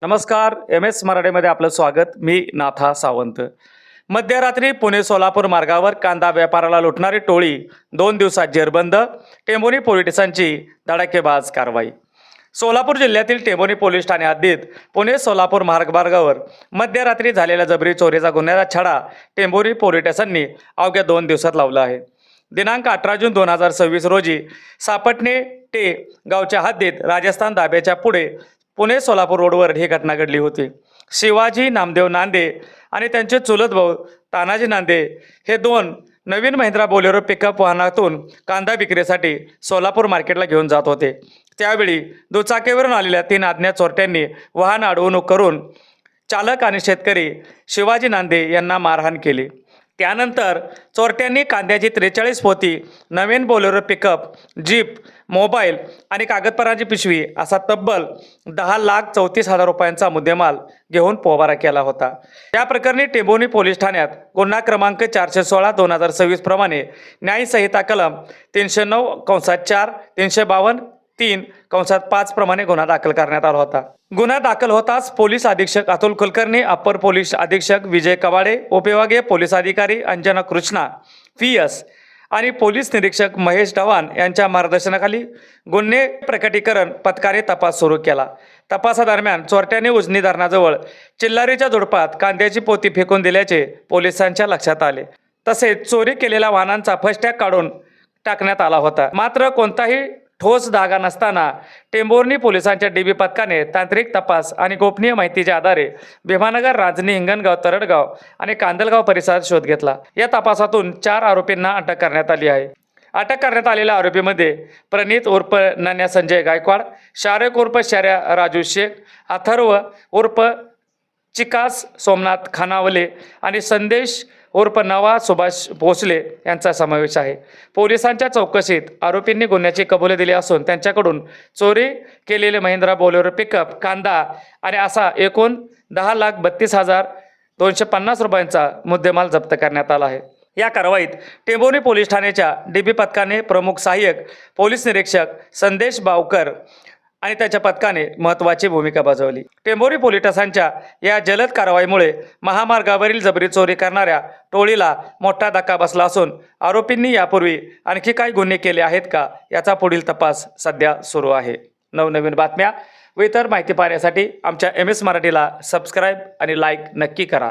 नमस्कार. MS मराठीमध्ये आपलं स्वागत. मी नाथा सावंत. मध्यरात्री पुणे सोलापूर मार्गावर कांदा व्यापाराला लुटणारी टोळी 2 दिवसात जेरबंद. टेंभुर्णी पोलिसांची धडाकेबाज कारवाई. सोलापूर जिल्ह्यातील टेंभुर्णी पोलीस ठाणे हद्दीत पुणे सोलापूर मार्गावर मध्यरात्री झालेल्या जबरी चोरीचा गुन्ह्याचा छडा टेंभुर्णी पोलिसांनी अवघ्या 2 दिवसात लावला आहे. दिनांक 18 जून 2026 रोजी सापटणे टे गावच्या हद्दीत राजस्थान धाब्याच्या पुढे पुणे सोलापूर रोडवर ही घटना घडली होती. शिवाजी नामदेव नांदे आणि त्यांचे चुलत भाऊ तानाजी नांदे हे 2 नवीन महिंद्रा बोलेरो पिकअप वाहनातून कांदा विक्रीसाठी सोलापूर मार्केटला घेऊन जात होते. त्यावेळी दुचाकीवरून आलेल्या 3 अज्ञात चोरट्यांनी वाहन अडवणूक करून चालक आणि शेतकरी शिवाजी नांदे यांना मारहाण केली. त्यानंतर चोरट्यांनी कांद्याची 43 पोती, नवीन बोलेरो पिकअप, जीप, मोबाईल आणि कागदपत्रांची पिशवी असा तब्बल 10,34,000 रुपयांचा मुद्देमाल घेऊन पोबारा केला होता. या प्रकरणी टेंभुर्णी पोलीस ठाण्यात गुन्हा क्रमांक 416/2026 प्रमाणे न्यायसंहिता कलम 309(4), 352(3)(5) प्रमाणे गुन्हा दाखल करण्यात आला होता. गुन्हा दाखल होताच पोलीस अधीक्षक अतुल कुलकर्णी, अप्पर पोलीस अधीक्षक विजय कवाडे, उपविभागीय पोलीस अधिकारी अंजना कृष्णा PS आणि पोलीस निरीक्षक महेश ढवाण यांच्या मार्गदर्शनाखाली गुन्हे प्रकटीकरण पथकाने तपास सुरू केला. तपासादरम्यान चोरट्याने उजनी धरणाजवळ चिल्लारीच्या झुडपात कांद्याची पोती फेकून दिल्याचे पोलिसांच्या लक्षात आले. तसेच चोरी केलेल्या वाहनांचा फस्टॅग काढून टाकण्यात आला होता. मात्र कोणताही ठोस धागा नसताना टेंभुर्णी पोलिसांच्या DB पथकाने तांत्रिक तपास आणि गोपनीय माहितीच्या आधारे भीमानगर, रांजणी, हिंगणगाव, तरडगाव आणि कांदलगाव परिसरात शोध घेतला. या तपासातून 4 आरोपींना अटक करण्यात आली आहे. अटक करण्यात आलेल्या आरोपीमध्ये प्रणित उर्फ नन्या संजय गायकवाड, शारक उर्फ शर्या राजू शेख, अथर्व उर्फ चिकास सोमनाथ खानावले आणि संदेश उर्फ नवा सुभाष भोसले यांचा समावेश आहे. पोलिसांच्या चौकशीत आरोपींनी गुन्ह्याची कबुली दिली असून त्यांच्याकडून चोरी केलेले महिंद्रा बोलेरो पिकअप, कांदा आणि असा एकूण 10,32,250 रुपयांचा मुद्देमाल जप्त करण्यात आला आहे. या कारवाईत टेंभुर्णी पोलीस ठाण्याच्या DB पथकाने प्रमुख सहाय्यक पोलीस निरीक्षक संदेश बावकर आणि त्याच्या पथकाने महत्त्वाची भूमिका बजावली. टेंभुर्णी पोलिसांच्या या जलद कारवाईमुळे महामार्गावरील जबरी चोरी करणाऱ्या टोळीला मोठा धक्का बसला असून आरोपींनी यापूर्वी आणखी काही गुन्हे केले आहेत का याचा पुढील तपास सध्या सुरू आहे. नवनवीन बातम्या व इतर माहिती पाहण्यासाठी आमच्या MS मराठीला सबस्क्राईब आणि लाईक नक्की करा.